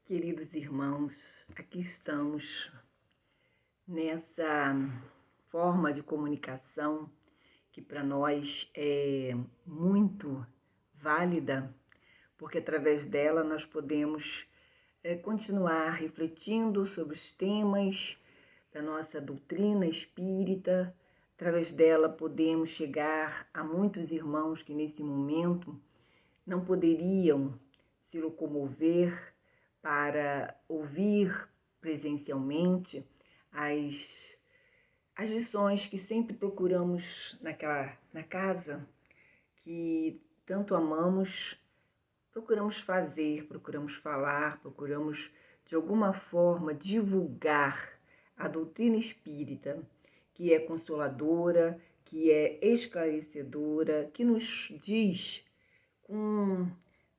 Queridos irmãos, aqui estamos nessa forma de comunicação que para nós é muito válida, porque através dela nós podemos continuar refletindo sobre os temas da nossa doutrina espírita. Através dela podemos chegar a muitos irmãos que nesse momento não poderiam se locomover para ouvir presencialmente as lições que sempre procuramos na casa, que tanto amamos, procuramos fazer, procuramos falar, procuramos de alguma forma divulgar a doutrina espírita, que é consoladora, que é esclarecedora, que nos diz com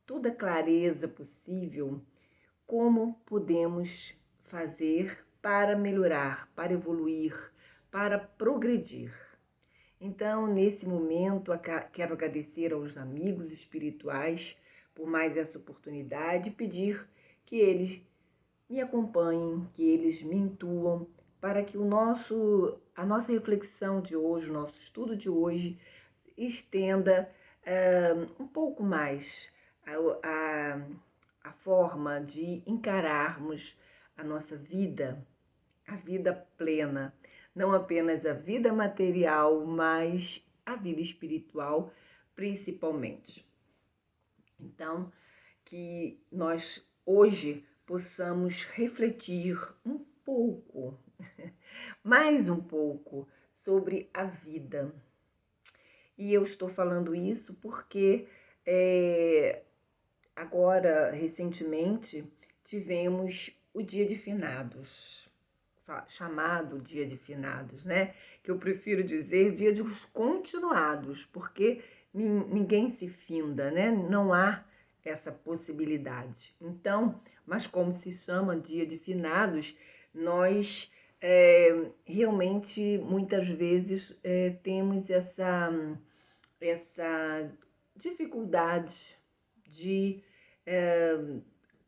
toda a clareza possível como podemos fazer para melhorar, para evoluir, para progredir. Então, nesse momento, quero agradecer aos amigos espirituais por mais essa oportunidade e pedir que eles me acompanhem, que eles me intuam, para que a nossa reflexão de hoje, o nosso estudo de hoje, estenda um pouco mais a forma de encararmos a nossa vida, a vida plena, não apenas a vida material, mas a vida espiritual principalmente. Então, que nós hoje possamos refletir um pouco, mais um pouco, sobre a vida. E eu estou falando isso porque agora, recentemente, tivemos o Dia de Finados, chamado Dia de Finados, né? Que eu prefiro dizer Dia dos Continuados, porque ninguém se finda, né? Não há essa possibilidade. Então, mas como se chama Dia de Finados, nós realmente, muitas vezes, temos essa dificuldade de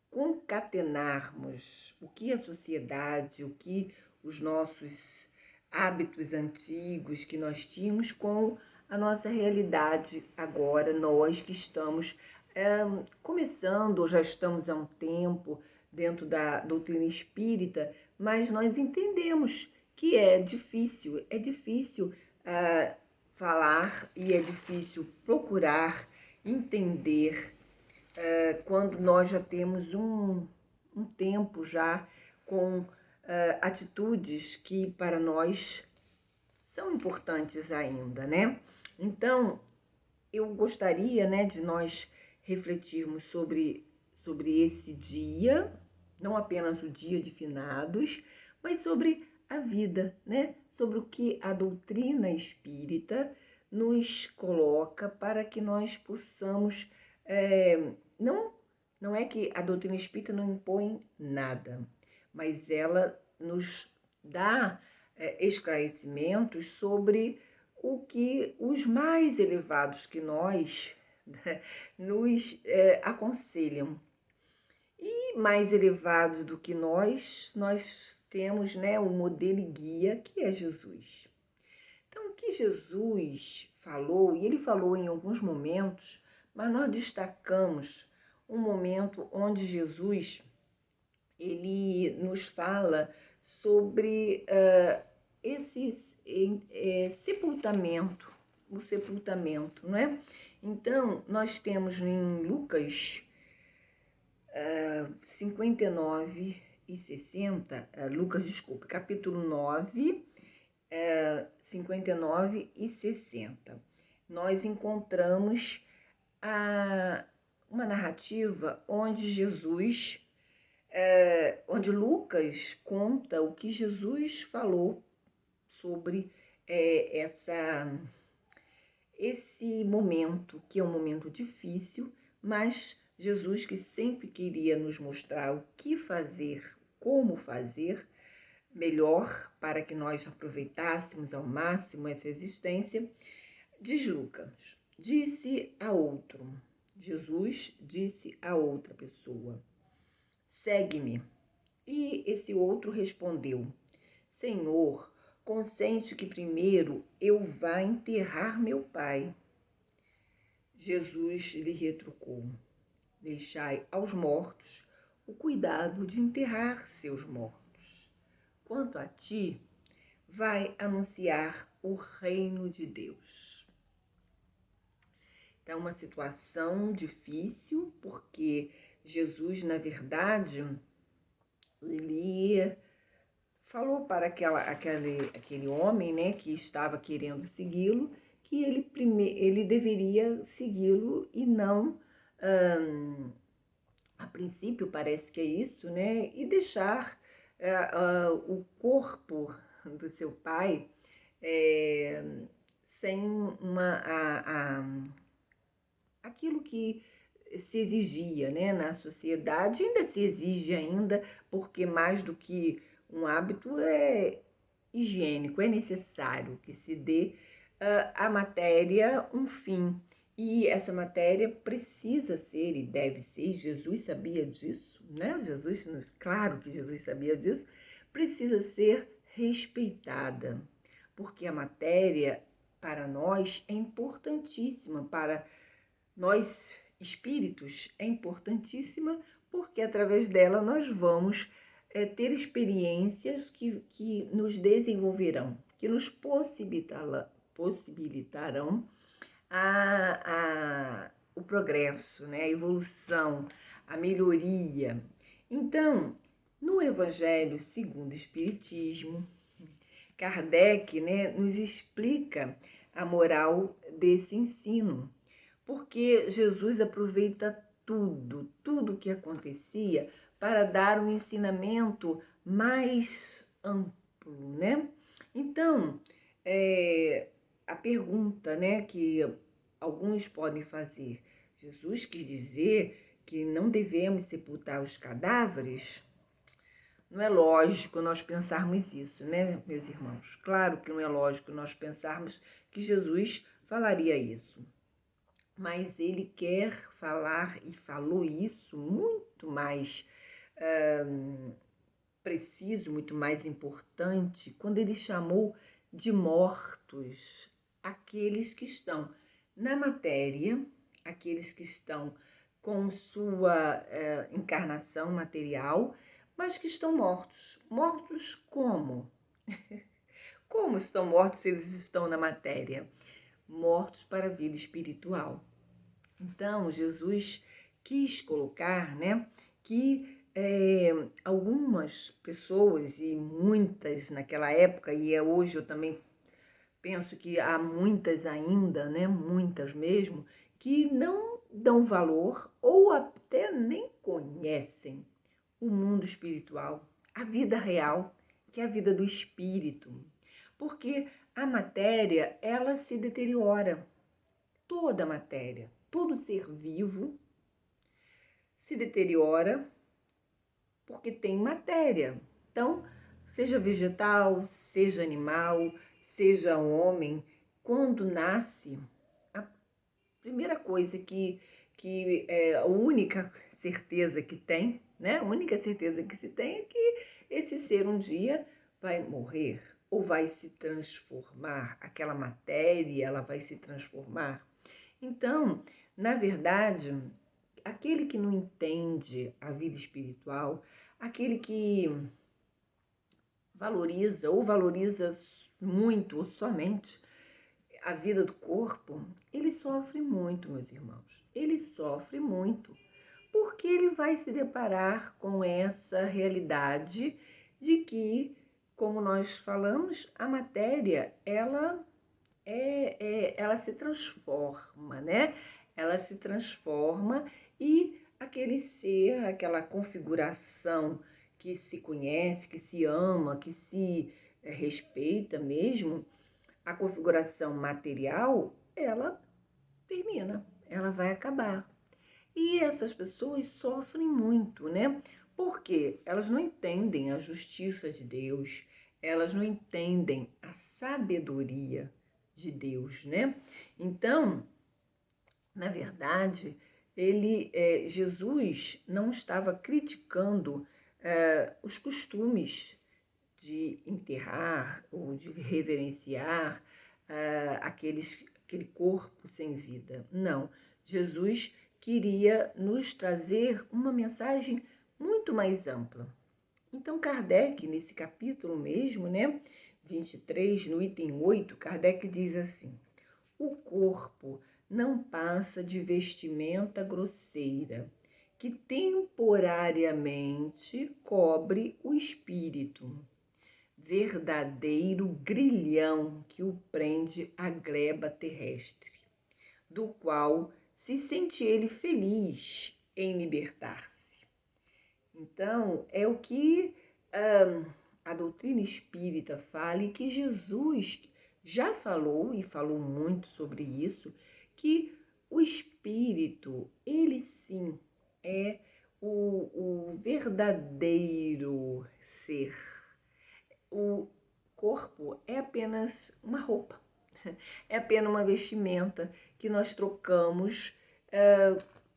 concatenarmos o que a sociedade, o que os nossos hábitos antigos que nós tínhamos com a nossa realidade agora, nós que estamos começando, ou já estamos há um tempo dentro da doutrina espírita, mas nós entendemos que é difícil falar e é difícil procurar entender quando nós já temos um tempo já com atitudes que para nós são importantes ainda, né? Então, eu gostaria, né, de nós refletirmos sobre esse dia, não apenas o dia de finados, mas sobre a vida, né? Sobre o que a doutrina espírita nos coloca para que nós possamos... Não é que a doutrina espírita não impõe nada, mas ela nos dá esclarecimentos sobre o que os mais elevados que nós nos aconselham. E mais elevados do que nós temos, né, o modelo e guia, que é Jesus. Então, o que Jesus falou, e ele falou em alguns momentos, mas nós destacamos um momento onde Jesus ele nos fala sobre esse sepultamento, o sepultamento, não é? Então, nós temos em Lucas 59 e 60, capítulo 9, 59 e 60. Nós encontramos uma narrativa onde onde Lucas conta o que Jesus falou sobre esse momento, que é um momento difícil, mas Jesus, que sempre queria nos mostrar o que fazer, como fazer melhor para que nós aproveitássemos ao máximo essa existência, diz Lucas, Jesus disse a outra pessoa: segue-me. E esse outro respondeu: Senhor, consente que primeiro eu vá enterrar meu pai. Jesus lhe retrucou: Deixai aos mortos o cuidado de enterrar seus mortos. Quanto a ti, vai anunciar o reino de Deus. Então, uma situação difícil, porque Jesus, na verdade, ele falou para aquele homem, né, que estava querendo segui-lo, que ele deveria segui-lo e não, a princípio parece que é isso, né, e deixar o corpo do seu pai sem aquilo que se exigia, né, na sociedade, ainda se exige ainda, porque mais do que um hábito é higiênico, é necessário que se dê à matéria um fim. E essa matéria precisa ser e deve ser, Jesus sabia disso, né? Claro que Jesus sabia disso, precisa ser respeitada, porque a matéria para nós é importantíssima, para nós espíritos é importantíssima, porque através dela nós vamos ter experiências que nos desenvolverão, que nos possibilitarão o progresso, né? A evolução, a melhoria. Então, no Evangelho segundo o Espiritismo, Kardec, né, nos explica a moral desse ensino, porque Jesus aproveita tudo que acontecia para dar um ensinamento mais amplo, né? Então, a pergunta, né, que alguns podem fazer: Jesus quis dizer que não devemos sepultar os cadáveres? Não é lógico nós pensarmos isso, né, meus irmãos? Claro que não é lógico nós pensarmos que Jesus falaria isso. Mas ele quer falar e falou isso muito mais preciso, muito mais importante, quando ele chamou de mortos aqueles que estão na matéria, aqueles que estão com sua encarnação material, mas que estão mortos. Mortos como? Como estão mortos se eles estão na matéria? Mortos para a vida espiritual. Então, Jesus quis colocar, né, que algumas pessoas, e muitas naquela época, e hoje eu também penso que há muitas ainda, né, muitas mesmo, que não dão valor ou até nem conhecem o mundo espiritual, a vida real, que é a vida do espírito. Porque a matéria, ela se deteriora. Toda a matéria, todo ser vivo se deteriora porque tem matéria. Então, seja vegetal, seja animal, seja homem, quando nasce, a primeira coisa que é a única certeza que tem, né? A única certeza que se tem é que esse ser um dia vai morrer ou vai se transformar. Aquela matéria, ela vai se transformar. Então, na verdade, aquele que não entende a vida espiritual, aquele que valoriza ou valoriza muito ou somente a vida do corpo, ele sofre muito, meus irmãos. Ele sofre muito, porque ele vai se deparar com essa realidade de que, como nós falamos, a matéria, ela se transforma, né? Ela se transforma e aquele ser, aquela configuração que se conhece, que se ama, que se respeita mesmo, a configuração material, ela termina, ela vai acabar. E essas pessoas sofrem muito, né? Porque elas não entendem a justiça de Deus, elas não entendem a sabedoria de Deus, né? Então, na verdade, Jesus não estava criticando os costumes de enterrar ou de reverenciar aquele corpo sem vida. Não, Jesus queria nos trazer uma mensagem muito mais ampla. Então, Kardec, nesse capítulo mesmo, né, 23, no item 8, Kardec diz assim: o corpo não passa de vestimenta grosseira, que temporariamente cobre o espírito, verdadeiro grilhão que o prende à gleba terrestre, do qual se sente ele feliz em libertar-se. Então, é o que a doutrina espírita fala e que Jesus já falou, e falou muito sobre isso, que o espírito, ele sim, é o verdadeiro ser. O corpo é apenas uma roupa, é apenas uma vestimenta que nós trocamos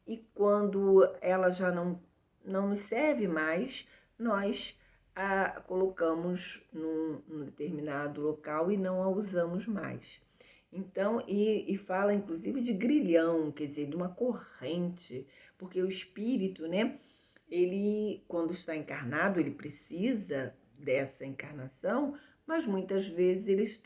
e quando ela já não nos serve mais, nós a colocamos num determinado local e não a usamos mais. Então, e fala inclusive de grilhão, quer dizer, de uma corrente, porque o espírito, né, ele, quando está encarnado, ele precisa dessa encarnação, mas muitas vezes,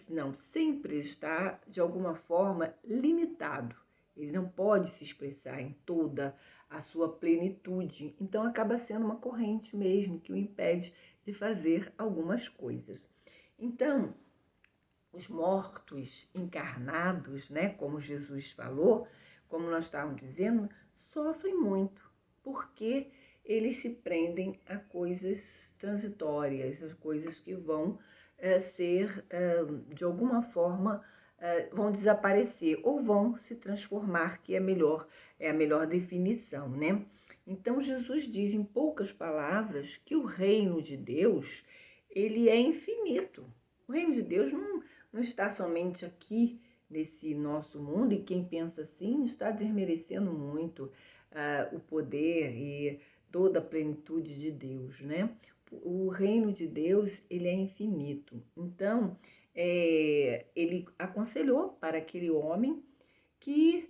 não, sempre está, de alguma forma, limitado. Ele não pode se expressar em toda a sua plenitude. Então, acaba sendo uma corrente mesmo que o impede de fazer algumas coisas. Então, os mortos encarnados, né, como Jesus falou, como nós estávamos dizendo, sofrem muito, porque eles se prendem a coisas transitórias, as coisas que vão ser, de alguma forma, vão desaparecer ou vão se transformar, que é a melhor definição, né? Então, Jesus diz em poucas palavras que o reino de Deus, ele é infinito. O reino de Deus não está somente aqui nesse nosso mundo, e quem pensa assim está desmerecendo muito o poder e toda a plenitude de Deus, né? O reino de Deus, ele é infinito. Então, ele aconselhou para aquele homem que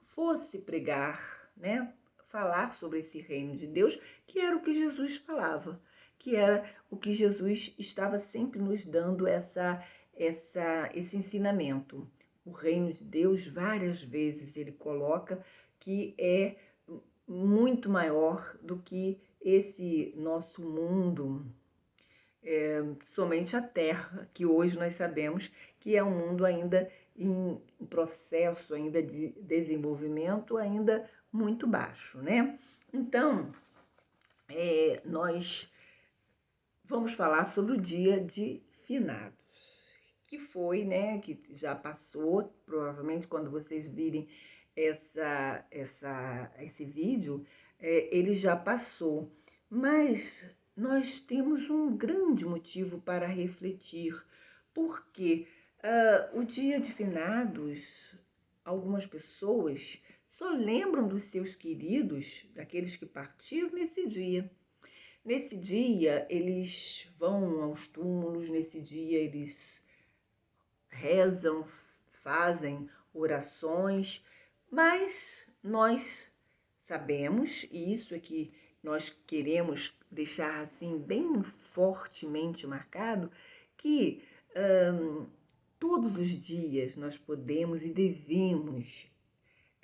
fosse pregar, né? Falar sobre esse reino de Deus, que era o que Jesus falava, que era o que Jesus estava sempre nos dando esse ensinamento. O reino de Deus, várias vezes ele coloca que é muito maior do que esse nosso mundo, somente a Terra, que hoje nós sabemos que é um mundo ainda em processo ainda de desenvolvimento, ainda muito baixo, né? Então, nós vamos falar sobre o dia de finados, que foi, né, que já passou, provavelmente quando vocês virem esse vídeo, ele já passou, mas nós temos um grande motivo para refletir, porque o dia de finados, algumas pessoas só lembram dos seus queridos, daqueles que partiram nesse dia. Nesse dia, eles vão aos túmulos, nesse dia eles rezam, fazem orações, mas nós sabemos, e isso é que nós queremos deixar assim bem fortemente marcado, que todos os dias nós podemos e devemos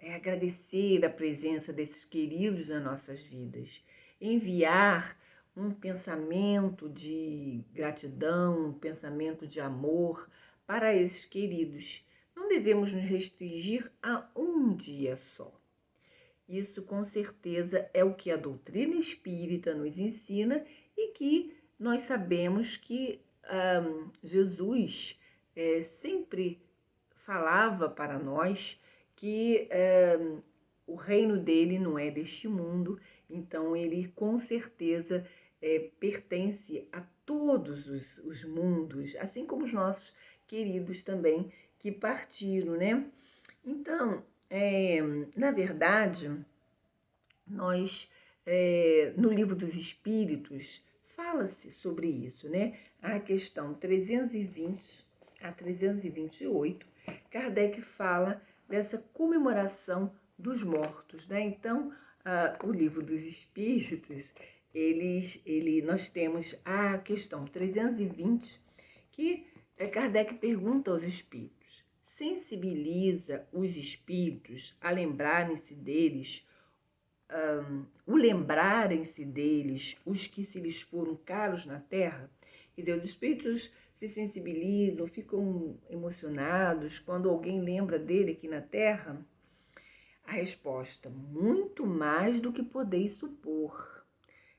agradecer a presença desses queridos nas nossas vidas, enviar um pensamento de gratidão, um pensamento de amor para esses queridos. Não devemos nos restringir a um dia só. Isso, com certeza, é o que a doutrina espírita nos ensina e que nós sabemos que Jesus sempre falava para nós que o reino dele não é deste mundo, então ele com certeza pertence a todos os mundos, assim como os nossos queridos também que partiram, né? Então, na verdade, nós, no Livro dos Espíritos, fala-se sobre isso, né? A questão 320 a 328, Kardec fala dessa comemoração dos mortos, né? Então, o Livro dos Espíritos, nós temos a questão 320, que Kardec pergunta aos espíritos: sensibiliza os espíritos a lembrarem-se deles, o lembrarem-se deles, os que se lhes foram caros na terra? E Deus, os espíritos se sensibilizam, ficam emocionados quando alguém lembra dele aqui na terra? A resposta: muito mais do que podeis supor.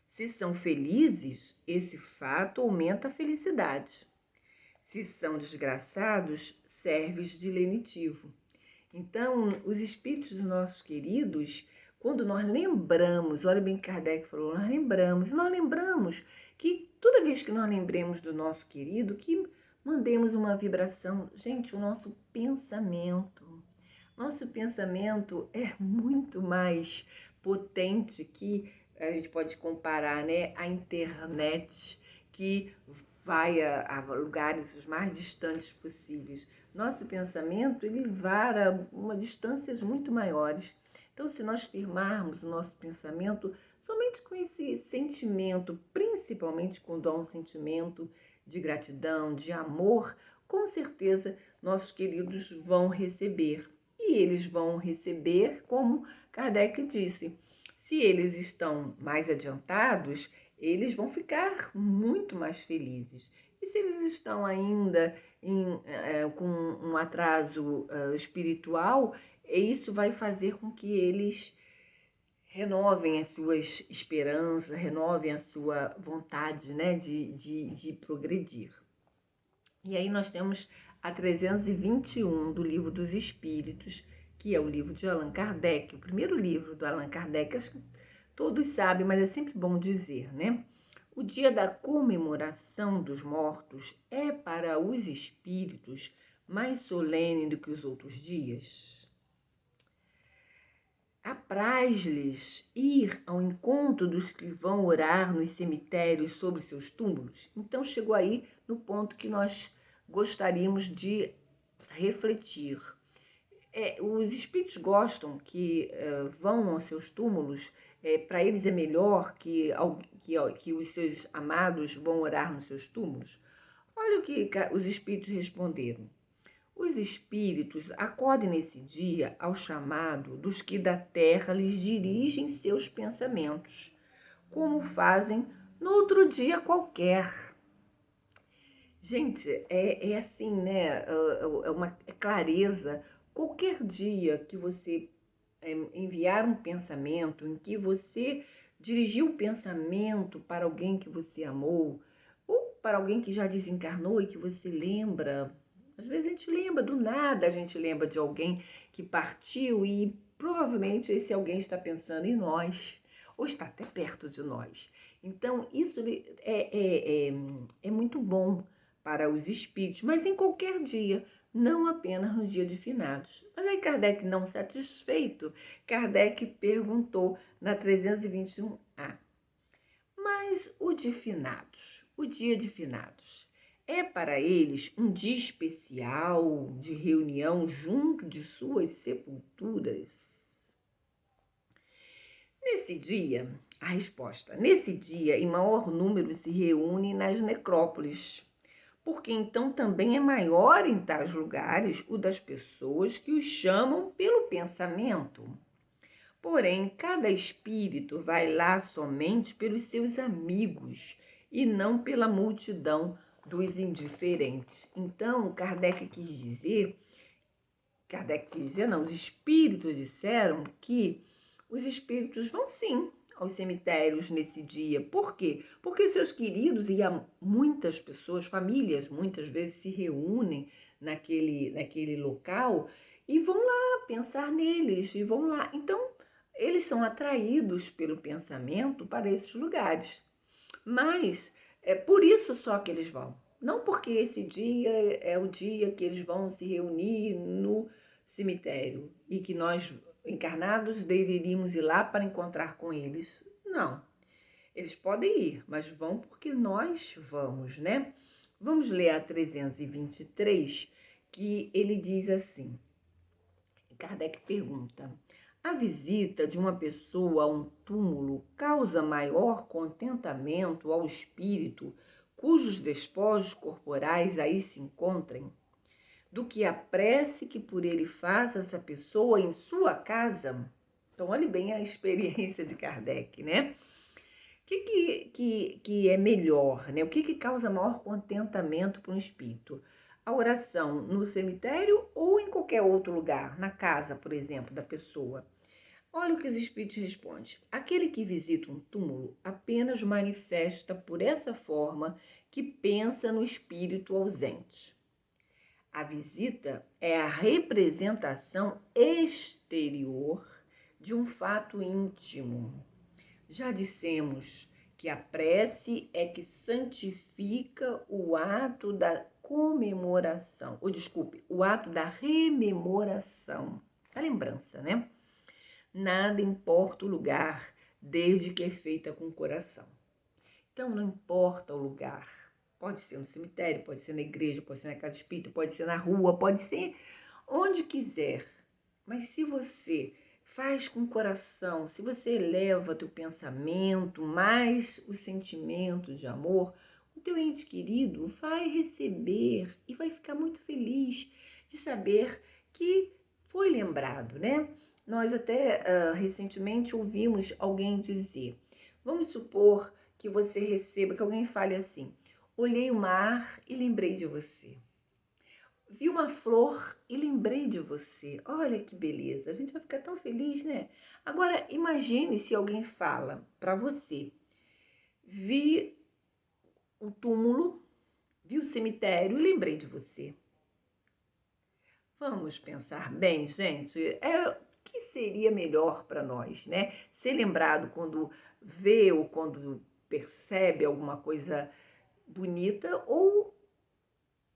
Se são felizes, esse fato aumenta a felicidade. Se são desgraçados, serve de lenitivo. Então, os espíritos dos nossos queridos, quando nós lembramos, olha bem que Kardec falou, nós lembramos que toda vez que nós lembremos do nosso querido, que mandemos uma vibração. Gente, o nosso pensamento é muito mais potente que a gente pode comparar, né, a internet, que vai a lugares os mais distantes possíveis. Nosso pensamento, ele vara uma distâncias muito maiores. Então, se nós firmarmos o nosso pensamento somente com esse sentimento, principalmente quando há um sentimento de gratidão, de amor, com certeza nossos queridos vão receber. E eles vão receber, como Kardec disse, se eles estão mais adiantados, eles vão ficar muito mais felizes. E se eles estão ainda com um atraso espiritual, isso vai fazer com que eles renovem as suas esperanças, renovem a sua vontade, né, de progredir. E aí nós temos a 321 do Livro dos Espíritos, que é o livro de Allan Kardec, o primeiro livro do Allan Kardec, acho que todos sabem, mas é sempre bom dizer, né? O dia da comemoração dos mortos é para os espíritos mais solene do que os outros dias. Apraz-lhes ir ao encontro dos que vão orar nos cemitérios sobre seus túmulos? Então chegou aí no ponto que nós gostaríamos de refletir. Os espíritos gostam que vão aos seus túmulos, para eles é melhor que os seus amados vão orar nos seus túmulos? Olha o que os espíritos responderam. Os espíritos acodem nesse dia ao chamado dos que da terra lhes dirigem seus pensamentos, como fazem no outro dia qualquer. Gente, é assim, né? É uma clareza. Qualquer dia que você enviar um pensamento, em que você dirigiu o pensamento para alguém que você amou, ou para alguém que já desencarnou e que você lembra. Às vezes a gente lembra do nada, a gente lembra de alguém que partiu e provavelmente esse alguém está pensando em nós, ou está até perto de nós. Então, isso é muito bom para os espíritos, mas em qualquer dia, não apenas no dia de finados. Mas aí Kardec, não satisfeito, Kardec perguntou na 321A, mas o dia de finados, é para eles um dia especial de reunião junto de suas sepulturas? Nesse dia, em maior número se reúnem nas necrópolis, porque então também é maior em tais lugares o das pessoas que os chamam pelo pensamento. Porém, cada espírito vai lá somente pelos seus amigos e não pela multidão dos indiferentes. Então, os espíritos disseram que os espíritos vão sim aos cemitérios nesse dia. Por quê? Porque seus queridos e muitas pessoas, famílias, muitas vezes se reúnem naquele local e vão lá pensar neles e vão lá. Então, eles são atraídos pelo pensamento para esses lugares. Mas é por isso só que eles vão. Não porque esse dia é o dia que eles vão se reunir no cemitério e que nós, encarnados, deveríamos ir lá para encontrar com eles. Não. Eles podem ir, mas vão porque nós vamos, né? Vamos ler a 323, que ele diz assim. Kardec pergunta: a visita de uma pessoa a um túmulo causa maior contentamento ao espírito cujos despojos corporais aí se encontrem, do que a prece que por ele faz essa pessoa em sua casa? Então, olhe bem a experiência de Kardec, né? O que é melhor, né? O que causa maior contentamento para um espírito? A oração no cemitério ou em qualquer outro lugar, na casa, por exemplo, da pessoa? Olha o que os espíritos respondem. Aquele que visita um túmulo apenas manifesta por essa forma que pensa no espírito ausente. A visita é a representação exterior de um fato íntimo. Já dissemos que a prece é que santifica o ato da comemoração, o ato da rememoração, a lembrança, né? Nada importa o lugar, desde que é feita com o coração. Então, não importa o lugar. Pode ser no cemitério, pode ser na igreja, pode ser na casa espírita, pode ser na rua, pode ser onde quiser. Mas se você faz com o coração, se você eleva teu pensamento, mais o sentimento de amor, o teu ente querido vai receber e vai ficar muito feliz de saber que foi lembrado, né? Nós até recentemente ouvimos alguém dizer, vamos supor que você receba, que alguém fale assim, olhei o mar e lembrei de você. Vi uma flor e lembrei de você. Olha que beleza, a gente vai ficar tão feliz, né? Agora, imagine se alguém fala para você, vi o túmulo, vi o cemitério e lembrei de você. Vamos pensar bem, gente, o que seria melhor para nós, né? Ser lembrado quando vê ou quando percebe alguma coisa bonita ou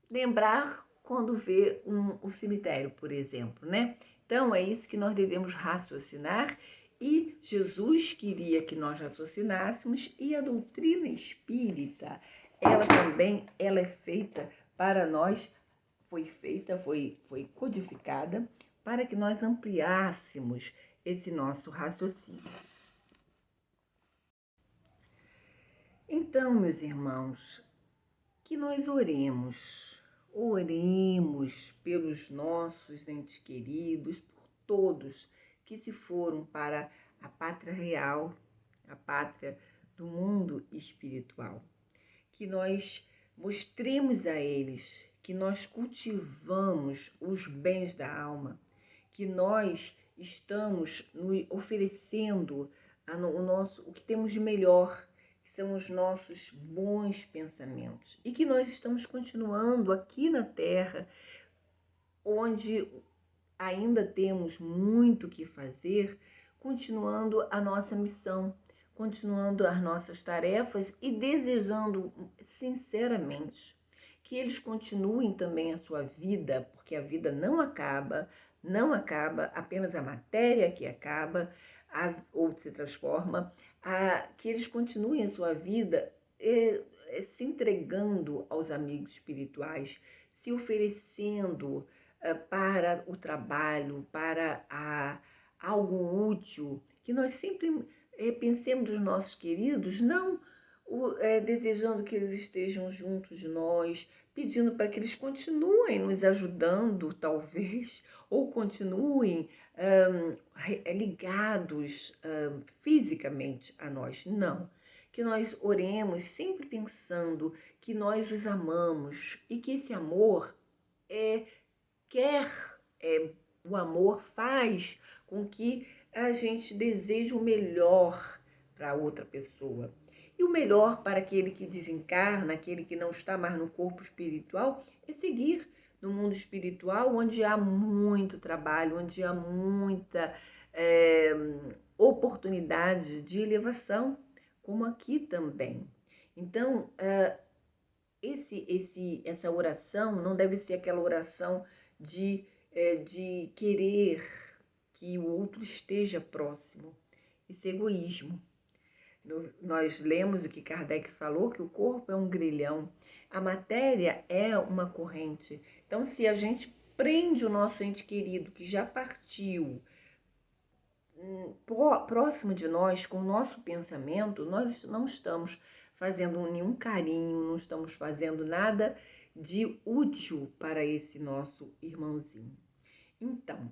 lembrar quando vê um cemitério, por exemplo, né? Então, é isso que nós devemos raciocinar e Jesus queria que nós raciocinássemos e a doutrina espírita, ela também, ela é feita para nós, foi codificada para que nós ampliássemos esse nosso raciocínio. Então, meus irmãos, que nós oremos pelos nossos entes queridos, por todos que se foram para a pátria real, a pátria do mundo espiritual. Que nós mostremos a eles que nós cultivamos os bens da alma, que nós estamos oferecendo o que temos de melhor, que são os nossos bons pensamentos, e que nós estamos continuando aqui na Terra, onde ainda temos muito que fazer, continuando a nossa missão, continuando as nossas tarefas e desejando sinceramente que eles continuem também a sua vida, porque a vida não acaba, apenas a matéria que acaba ou se transforma, que eles continuem a sua vida se entregando aos amigos espirituais, se oferecendo para o trabalho, para algo útil, que nós sempre pensemos dos nossos queridos, não desejando que eles estejam juntos de nós, pedindo para que eles continuem nos ajudando, talvez, ou continuem ligados fisicamente a nós. Não. Que nós oremos sempre pensando que nós os amamos e que esse amor o amor faz com que a gente deseje o melhor para outra pessoa. E o melhor para aquele que desencarna, aquele que não está mais no corpo espiritual, é seguir no mundo espiritual, onde há muito trabalho, onde há muita oportunidade de elevação, como aqui também. Então, essa oração não deve ser aquela oração de de querer que o outro esteja próximo. Isso é egoísmo. Nós lemos o que Kardec falou, que o corpo é um grilhão, a matéria é uma corrente. Então, se a gente prende o nosso ente querido, que já partiu, próximo de nós, com o nosso pensamento, nós não estamos fazendo nenhum carinho, não estamos fazendo nada de útil para esse nosso irmãozinho. Então,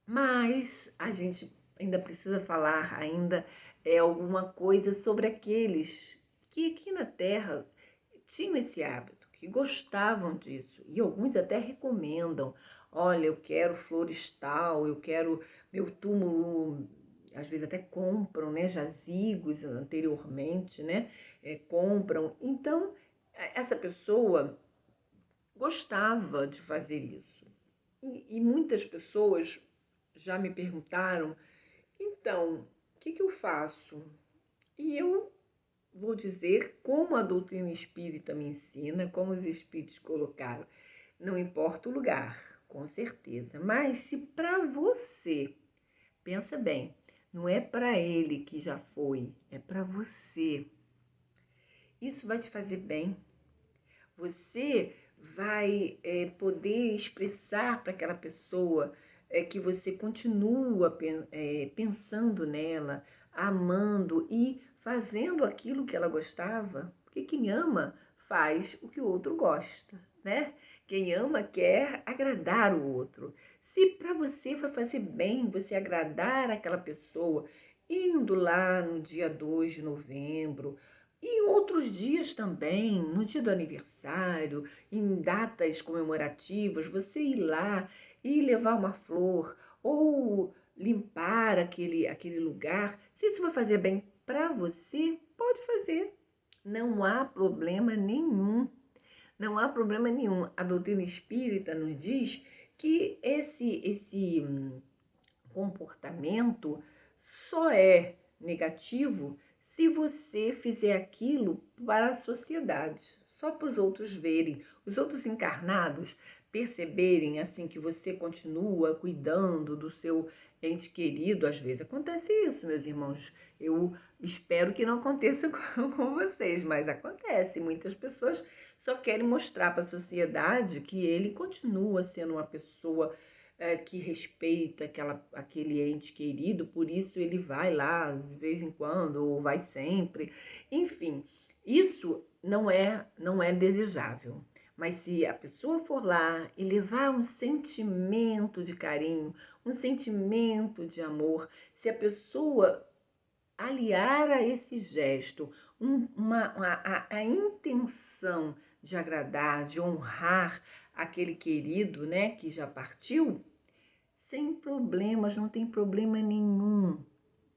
mas a gente ainda precisa falar ainda alguma coisa sobre aqueles que aqui na Terra tinham esse hábito, que gostavam disso, e alguns até recomendam. Olha, eu quero florestal, eu quero meu túmulo, às vezes até compram, né, jazigos anteriormente, né, compram. Então, essa pessoa gostava de fazer isso. E muitas pessoas já me perguntaram, então, o que eu faço? E eu vou dizer como a doutrina espírita me ensina, como os espíritos colocaram. Não importa o lugar, com certeza. Mas se para você, pensa bem, não é para ele que já foi, é para você. Isso vai te fazer bem. Você vai poder expressar para aquela pessoa que você continua pensando nela, amando e fazendo aquilo que ela gostava, porque quem ama faz o que o outro gosta, né? Quem ama quer agradar o outro. Se para você vai fazer bem você agradar aquela pessoa, indo lá no dia 2 de novembro, e outros dias também, no dia do aniversário, em datas comemorativas, você ir lá e levar uma flor ou limpar aquele lugar, se isso vai fazer bem para você, pode fazer. Não há problema nenhum. Não há problema nenhum. A doutrina espírita nos diz que esse comportamento só é negativo se você fizer aquilo para a sociedade, só para os outros verem, os outros encarnados perceberem assim que você continua cuidando do seu ente querido. Às vezes acontece isso, meus irmãos. Eu espero que não aconteça com vocês, mas acontece. Muitas pessoas só querem mostrar para a sociedade que ele continua sendo uma pessoa que respeita aquele ente querido, por isso ele vai lá de vez em quando, ou vai sempre. Enfim, isso não é desejável. Mas se a pessoa for lá e levar um sentimento de carinho, um sentimento de amor, se a pessoa aliar a esse gesto a intenção de agradar, de honrar aquele querido, né, que já partiu, sem problemas, não tem problema nenhum.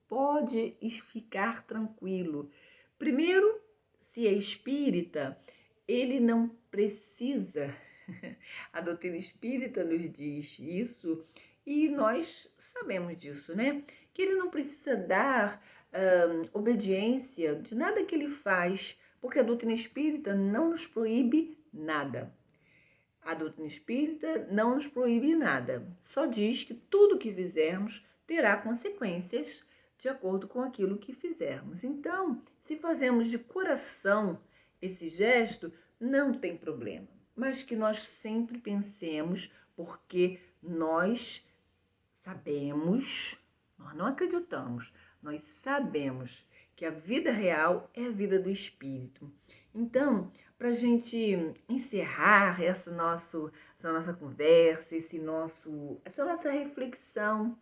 Pode ficar tranquilo. Primeiro, se é espírita, ele não precisa. A doutrina espírita nos diz isso e nós sabemos disso, né? Que ele não precisa dar obediência de nada que ele faz, porque a doutrina espírita não nos proíbe nada. A doutrina espírita não nos proíbe nada, só diz que tudo que fizermos terá consequências de acordo com aquilo que fizermos. Então, se fazemos de coração esse gesto, não tem problema, mas que nós sempre pensemos, porque nós sabemos, nós não acreditamos, nós sabemos que a vida real é a vida do espírito. Então, para a gente encerrar essa nossa conversa, essa nossa reflexão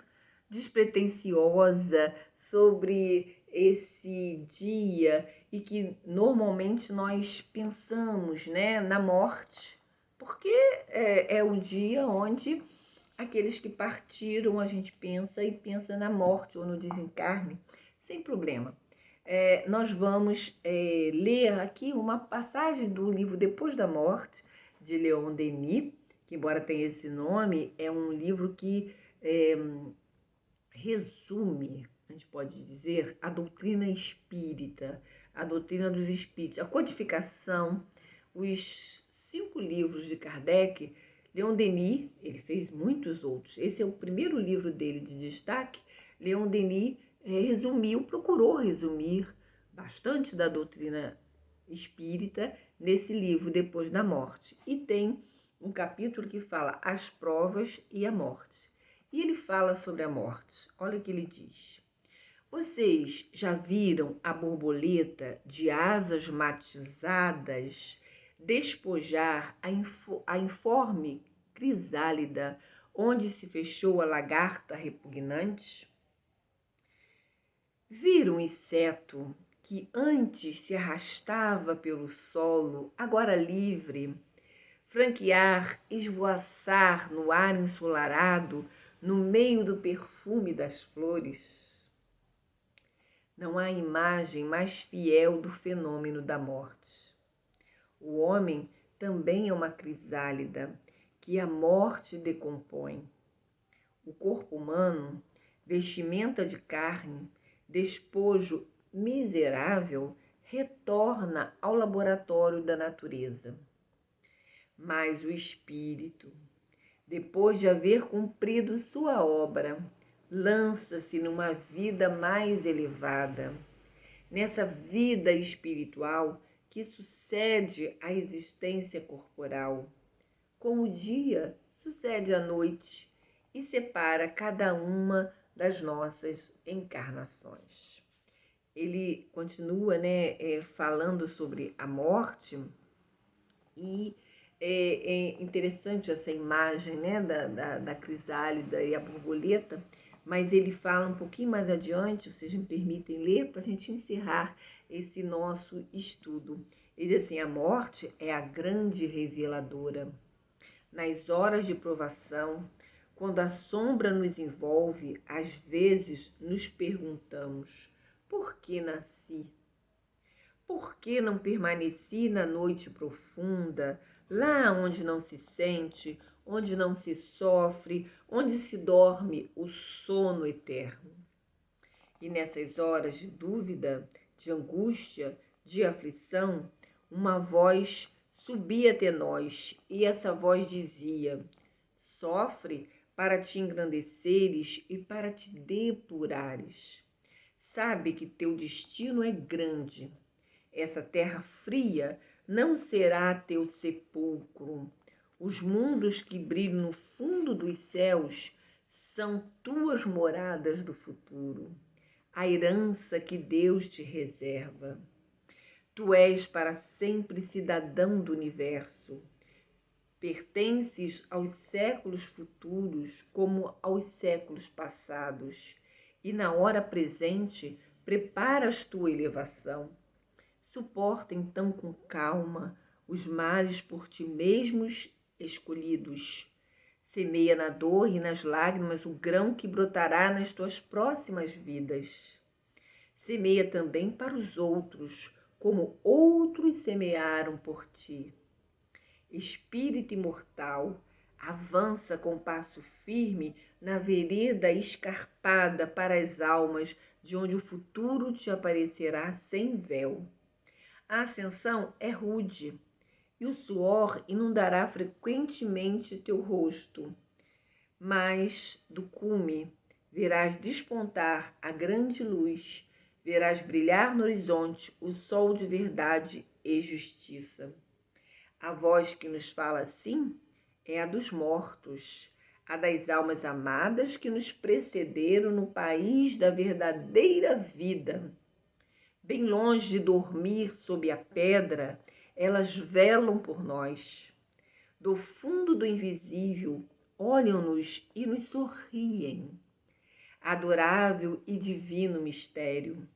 despretensiosa sobre esse dia e que normalmente nós pensamos, né, na morte, porque é o dia onde aqueles que partiram a gente pensa na morte ou no desencarne, sem problema. Nós vamos ler aqui uma passagem do livro Depois da Morte, de Leon Denis, que embora tenha esse nome, é um livro que resume, a gente pode dizer, a doutrina espírita, a doutrina dos espíritos, a codificação, os 5 livros de Kardec Leon Denis, ele fez muitos outros. Esse é o primeiro livro dele de destaque. Leon Denis procurou resumir bastante da doutrina espírita nesse livro, Depois da Morte. E tem um capítulo que fala as provas e a morte. E ele fala sobre a morte. Olha o que ele diz. Vocês já viram a borboleta de asas matizadas despojar a informe crisálida onde se fechou a lagarta repugnante? Viram o inseto que antes se arrastava pelo solo, agora livre, franquear, esvoaçar no ar ensolarado, no meio do perfume das flores? Não há imagem mais fiel do fenômeno da morte. O homem também é uma crisálida que a morte decompõe. O corpo humano, vestimenta de carne, despojo miserável, retorna ao laboratório da natureza. Mas o espírito, depois de haver cumprido sua obra, lança-se numa vida mais elevada, nessa vida espiritual que sucede à existência corporal, como o dia sucede à noite e separa cada uma das nossas encarnações. Ele continua, falando sobre a morte, e é interessante essa imagem, da crisálida e a borboleta, mas ele fala um pouquinho mais adiante, vocês me permitem ler, para a gente encerrar esse nosso estudo. Ele diz assim: a morte é a grande reveladora. Nas horas de provação, quando a sombra nos envolve, às vezes nos perguntamos: por que nasci? Por que não permaneci na noite profunda, lá onde não se sente, onde não se sofre, onde se dorme o sono eterno? E nessas horas de dúvida, de angústia, de aflição, uma voz subia até nós, e essa voz dizia: sofre para te engrandeceres e para te depurares. Sabe que teu destino é grande. Essa terra fria não será teu sepulcro. Os mundos que brilham no fundo dos céus são tuas moradas do futuro, a herança que Deus te reserva. Tu és para sempre cidadão do universo. Pertences aos séculos futuros como aos séculos passados, e na hora presente preparas tua elevação. Suporta então com calma os males por ti mesmos escolhidos. Semeia na dor e nas lágrimas o grão que brotará nas tuas próximas vidas. Semeia também para os outros, como outros semearam por ti. Espírito imortal, avança com passo firme na vereda escarpada para as almas, de onde o futuro te aparecerá sem véu. A ascensão é rude, e o suor inundará frequentemente teu rosto, mas do cume verás despontar a grande luz, verás brilhar no horizonte o sol de verdade e justiça. A voz que nos fala assim é a dos mortos, a das almas amadas que nos precederam no país da verdadeira vida. Bem longe de dormir sob a pedra, elas velam por nós. Do fundo do invisível, olham-nos e nos sorriem. Adorável e divino mistério,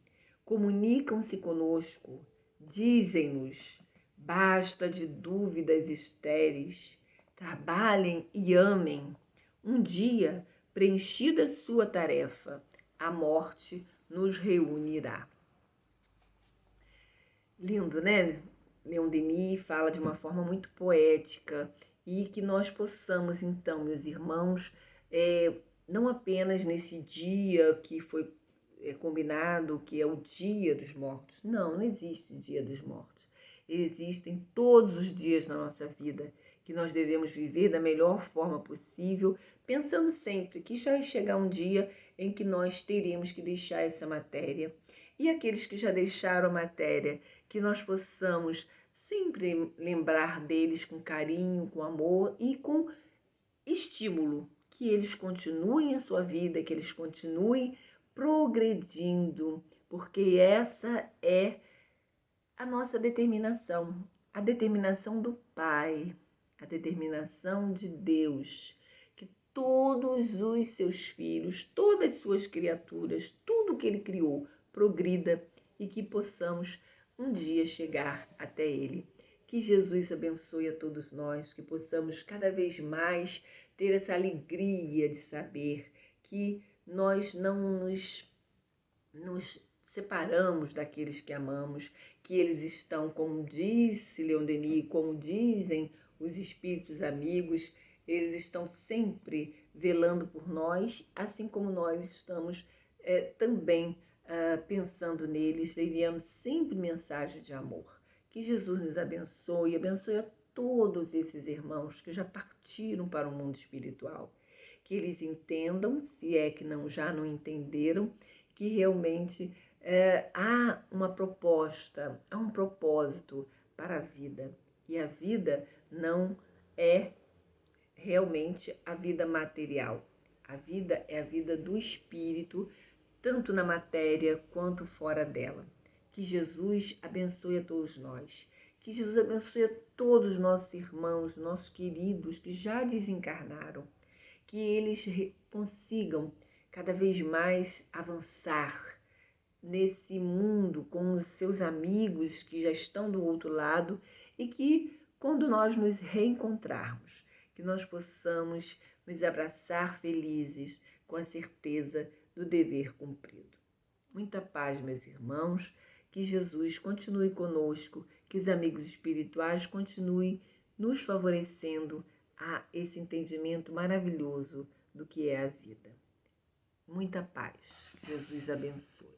comunicam-se conosco, dizem-nos: basta de dúvidas estéreis, trabalhem e amem. Um dia, preenchida sua tarefa, a morte nos reunirá. Lindo, né? Leon Denis fala de uma forma muito poética, e que nós possamos, então, meus irmãos, não apenas nesse dia que foi combinado, que é o Dia dos Mortos. Não existe Dia dos Mortos. Existem todos os dias na nossa vida que nós devemos viver da melhor forma possível, pensando sempre que já vai chegar um dia em que nós teremos que deixar essa matéria. E aqueles que já deixaram a matéria, que nós possamos sempre lembrar deles com carinho, com amor e com estímulo, que eles continuem a sua vida, que eles continuem progredindo, porque essa é a nossa determinação, a determinação do Pai, a determinação de Deus, que todos os seus filhos, todas as suas criaturas, tudo que Ele criou, progrida e que possamos um dia chegar até Ele. Que Jesus abençoe a todos nós, que possamos cada vez mais ter essa alegria de saber que nós não nos separamos daqueles que amamos, que eles estão, como disse Leon Denis, como dizem os espíritos amigos, eles estão sempre velando por nós, assim como nós estamos também pensando neles, enviando sempre mensagens de amor. Que Jesus nos abençoe, abençoe a todos esses irmãos que já partiram para o mundo espiritual. Que eles entendam, se é que já não entenderam, que realmente há uma proposta, há um propósito para a vida. E a vida não é realmente a vida material. A vida é a vida do espírito, tanto na matéria quanto fora dela. Que Jesus abençoe a todos nós. Que Jesus abençoe a todos os nossos irmãos, nossos queridos que já desencarnaram. Que eles consigam cada vez mais avançar nesse mundo com os seus amigos que já estão do outro lado e que, quando nós nos reencontrarmos, que nós possamos nos abraçar felizes com a certeza do dever cumprido. Muita paz, meus irmãos, que Jesus continue conosco, que os amigos espirituais continuem nos favorecendo a esse entendimento maravilhoso do que é a vida. Muita paz. Jesus abençoe.